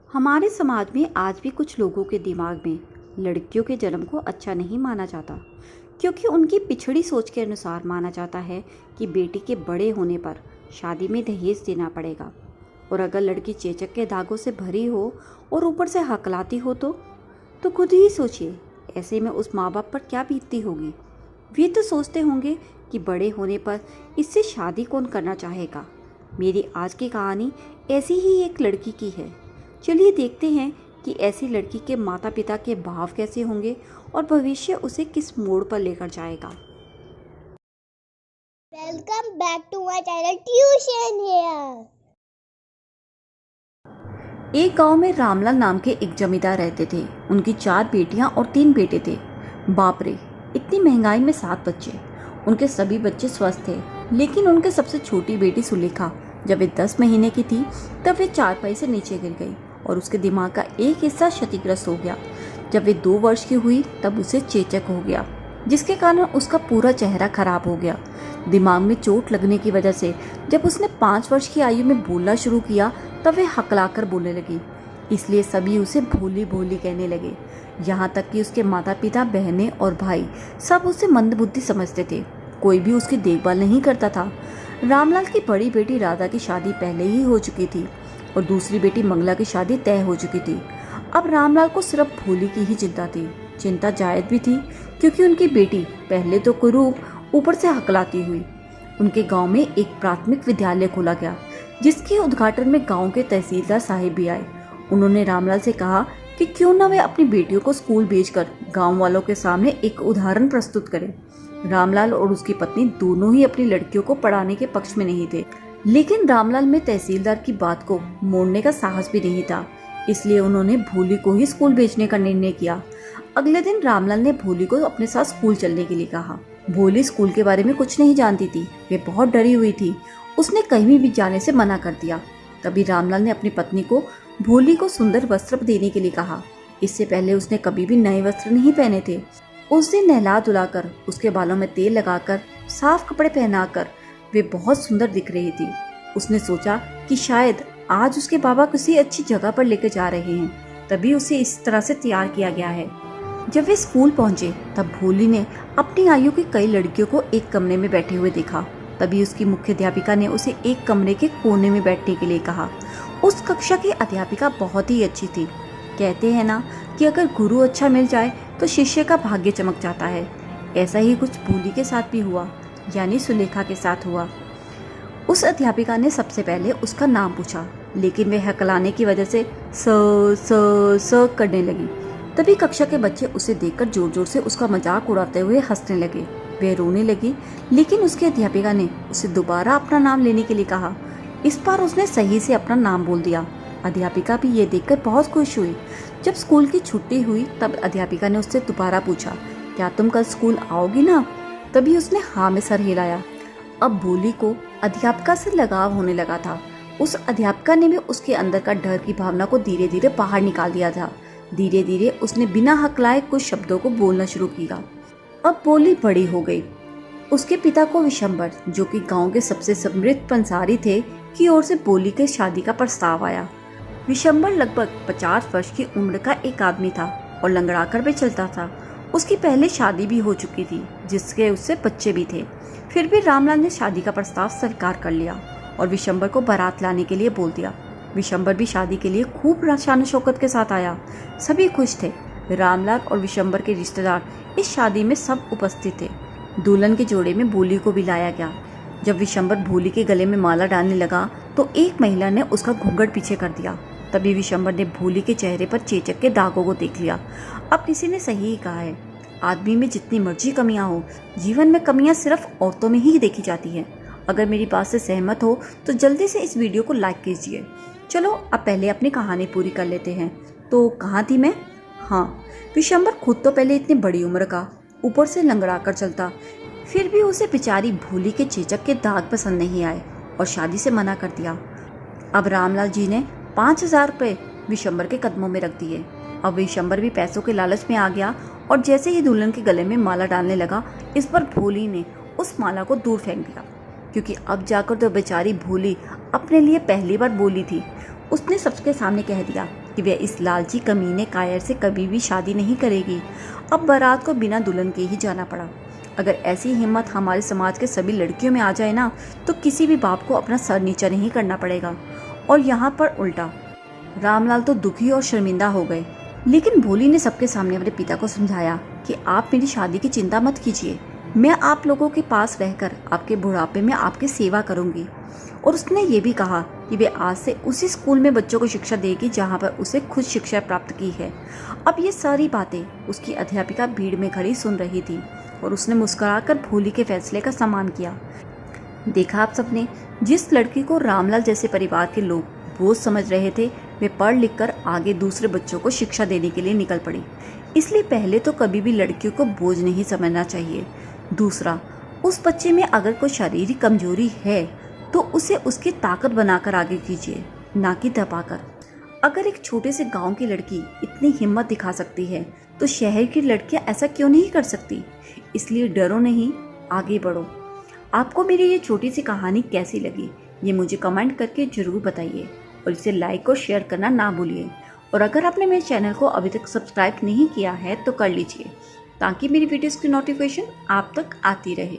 हमारे समाज में आज भी कुछ लोगों के दिमाग में लड़कियों के जन्म को अच्छा नहीं माना जाता, क्योंकि उनकी पिछड़ी सोच के अनुसार माना जाता है कि बेटी के बड़े होने पर शादी में दहेज देना पड़ेगा। और अगर लड़की चेचक के दागों से भरी हो और ऊपर से हकलाती हो तो खुद ही सोचिए, ऐसे में उस माँ बाप पर क्या बीतती होगी। वे तो सोचते होंगे कि बड़े होने पर इससे शादी कौन करना चाहेगा। मेरी आज की कहानी ऐसी ही एक लड़की की है। चलिए देखते हैं कि ऐसी लड़की के माता पिता के भाव कैसे होंगे और भविष्य उसे किस मोड़ पर लेकर जाएगा। Welcome back to my channel tuition here. एक गांव में रामलाल नाम के एक जमींदार रहते थे। उनकी 4 बेटियां और 3 बेटे थे। बाप रे, इतनी महंगाई में 7 बच्चे। उनके सभी बच्चे स्वस्थ थे, लेकिन उनके सबसे छोटी बेटी सुलेखा जब वे 10 महीने की थी तब वे चारपाई से नीचे गिर गई और उसके दिमाग का एक हिस्सा क्षतिग्रस्त हो गया। जब वे 2 वर्ष की हुई तब उसे चेचक हो गया, जिसके कारण उसका पूरा चेहरा खराब हो गया। दिमाग में चोट लगने की वजह से जब उसने 5 वर्ष की आयु में बोलना शुरू किया तब वे हकलाकर बोलने लगी। इसलिए सभी उसे भोली भोली कहने लगे। यहाँ तक कि उसके माता पिता, बहनें और भाई सब उसे मंदबुद्धि समझते थे। कोई भी उसकी देखभाल नहीं करता था। रामलाल की बड़ी बेटी राधा की शादी पहले ही हो चुकी थी और दूसरी बेटी मंगला की शादी तय हो चुकी थी। अब रामलाल को सिर्फ भोली की ही चिंता थी। चिंता जायज भी थी, क्योंकि उनकी बेटी पहले तो कुरूप, ऊपर से हकलाती हुई। उनके गांव में एक प्राथमिक विद्यालय खोला गया, जिसके उद्घाटन में गांव के तहसीलदार साहिब भी आए। उन्होंने रामलाल से कहा कि क्यों न वे अपनी बेटियों को स्कूल भेजकर गांव वालों के सामने एक उदाहरण प्रस्तुत करें। रामलाल और उसकी पत्नी दोनों ही अपनी लड़कियों को पढ़ाने के पक्ष में नहीं थे, लेकिन रामलाल में तहसीलदार की बात को मोड़ने का साहस भी नहीं था। इसलिए उन्होंने भोली को ही स्कूल भेजने का निर्णय किया। अगले दिन रामलाल ने भोली को अपने साथ स्कूल चलने के लिए कहा। भोली स्कूल के बारे में कुछ नहीं जानती थी, वे बहुत डरी हुई थी। उसने कहीं भी जाने से मना कर दिया। तभी रामलाल ने अपनी पत्नी को भोली को सुंदर वस्त्र देने के लिए कहा। इससे पहले उसने कभी भी नए वस्त्र नहीं पहने थे। उस दिन नहला धुलाकर, उसके बालों में तेल लगाकर, साफ कपड़े पहनाकर वे बहुत सुंदर दिख रही थी। उसने सोचा कि शायद आज उसके बाबा किसी अच्छी जगह पर लेकर जा रहे हैं, तभी उसे इस तरह से तैयार किया गया है। जब वे स्कूल पहुंचे तब भोली ने अपनी आयु की कई लड़कियों को एक कमरे में बैठे हुए देखा। तभी उसकी मुख्य अध्यापिका ने उसे एक कमरे के कोने में बैठने के लिए कहा। उस कक्षा की अध्यापिका बहुत ही अच्छी थी। कहते हैं ना कि अगर गुरु अच्छा मिल जाए तो शिष्य का भाग्य चमक जाता है। ऐसा ही कुछ भोली के साथ भी हुआ, यानी सुलेखा के साथ हुआ। उस अध्यापिका ने सबसे पहले उसका नाम पूछा, लेकिन वह हकलाने की वजह से स करने लगी। तभी कक्षा के बच्चे उसे देखकर जोर जोर से उसका मजाक उड़ाते हुए हंसने लगे। वह रोने लगी, लेकिन उसकी अध्यापिका ने उसे दोबारा अपना नाम लेने के लिए कहा। इस बार उसने सही से अपना नाम बोल दिया। अध्यापिका भी ये देखकर बहुत खुश हुई। जब स्कूल की छुट्टी हुई तब अध्यापिका ने उससे दोबारा पूछा, क्या तुम कल स्कूल आओगी ना? तभी उसने हाँ में सर हिलाया। अब भोली को अध्यापिका से लगाव होने लगा था। उस अध्यापिका ने भी उसके अंदर का डर की भावना को धीरे धीरे बाहर निकाल दिया था। धीरे धीरे उसने बिना हकलाए कुछ शब्दों को बोलना शुरू किया। अब भोली बड़ी हो गई। उसके पिता को विशंबर, जो कि गांव के सबसे समृद्ध पंसारी थे, की ओर से भोली के शादी का प्रस्ताव आया। विशंबर लगभग 50 वर्ष की उम्र का एक आदमी था और लंगड़ाकर भी चलता था। उसकी पहले शादी भी हो चुकी थी, जिसके उससे बच्चे भी थे। फिर भी रामलाल ने शादी का प्रस्ताव स्वीकार कर लिया और विशंबर को बारात लाने के लिए बोल दिया। विशंबर भी शादी के लिए खूब शान शौकत के साथ आया। सभी खुश थे। रामलाल और विशंबर के रिश्तेदार इस शादी में सब उपस्थित थे। दुल्हन के जोड़े में भोली को भी लाया गया। जब विशंबर भोली के गले में माला डालने लगा तो एक महिला ने उसका घूंघट पीछे कर दिया। तभी विशंबर ने भोली के चेहरे पर चेचक के दागों को देख लिया। अब किसी ने सही ही कहा है, आदमी में जितनी मर्जी कमियां हो, जीवन में कमियां सिर्फ औरतों में ही देखी जाती हैं। अगर मेरी बात से सहमत हो तो जल्दी से इस वीडियो को लाइक कीजिए। चलो अब पहले अपनी कहानी पूरी कर लेते हैं। तो कहाँ थी मैं? हाँ, विशंबर खुद तो पहले इतनी बड़ी उम्र का, ऊपर से लंगड़ा कर चलता, फिर भी उसे बेचारी भोली के चेचक के दाग पसंद नहीं आए और शादी से मना कर दिया। अब रामलाल जी ने 5,000 रुपये विशंबर के कदमों में रख दिए। अब विशंबर भी पैसों के लालच में आ गया और जैसे ही दुल्हन के गले में माला डालने लगा, इस पर भोली ने उस माला को दूर फेंक दिया, क्योंकि अब जाकर तो बेचारी भोली अपने लिए पहली बार बोली थी। उसने सबके सामने कह दिया कि वह इस लालची कमीने कायर से कभी भी शादी नहीं करेगी। अब बारात को बिना दुल्हन के ही जाना पड़ा। अगर ऐसी हिम्मत हमारे समाज के सभी लड़कियों में आ जाए ना, तो किसी भी बाप को अपना सर नीचा नहीं करना पड़ेगा। और यहाँ पर उल्टा रामलाल तो दुखी और शर्मिंदा हो गए। लेकिन भोली ने सबके सामने अपने पिता को समझाया कि आप मेरी शादी की चिंता मत कीजिए, मैं आप लोगों के पास रहकर आपके बुढ़ापे में आपकी सेवा करूंगी। और उसने ये भी कहा कि वे आज से उसी स्कूल में बच्चों को शिक्षा देगी जहाँ पर उसे खुद शिक्षा प्राप्त की है। अब ये सारी बातें उसकी अध्यापिका भीड़ में खड़ी सुन रही थी और उसने मुस्कुराकर भोली के फैसले का सम्मान किया। देखा आप सबने, जिस लड़की को रामलाल जैसे परिवार के लोग बोझ समझ रहे थे, वे पढ़ लिख कर आगे दूसरे बच्चों को शिक्षा देने के लिए निकल पड़ी। इसलिए पहले तो कभी भी लड़कियों को बोझ नहीं समझना चाहिए। दूसरा, उस बच्चे में अगर कोई शारीरिक कमजोरी है तो उसे उसकी ताकत बनाकर आगे कीजिए, ना कि दबाकर। अगर एक छोटे से गांव की लड़की इतनी हिम्मत दिखा सकती है तो शहर की लड़कियां ऐसा क्यों नहीं कर सकती। इसलिए डरो नहीं, आगे बढ़ो। आपको मेरी ये छोटी सी कहानी कैसी लगी, ये मुझे कमेंट करके ज़रूर बताइए और इसे लाइक और शेयर करना ना भूलिए। और अगर आपने मेरे चैनल को अभी तक सब्सक्राइब नहीं किया है तो कर लीजिए, ताकि मेरी वीडियोस की नोटिफिकेशन आप तक आती रहे।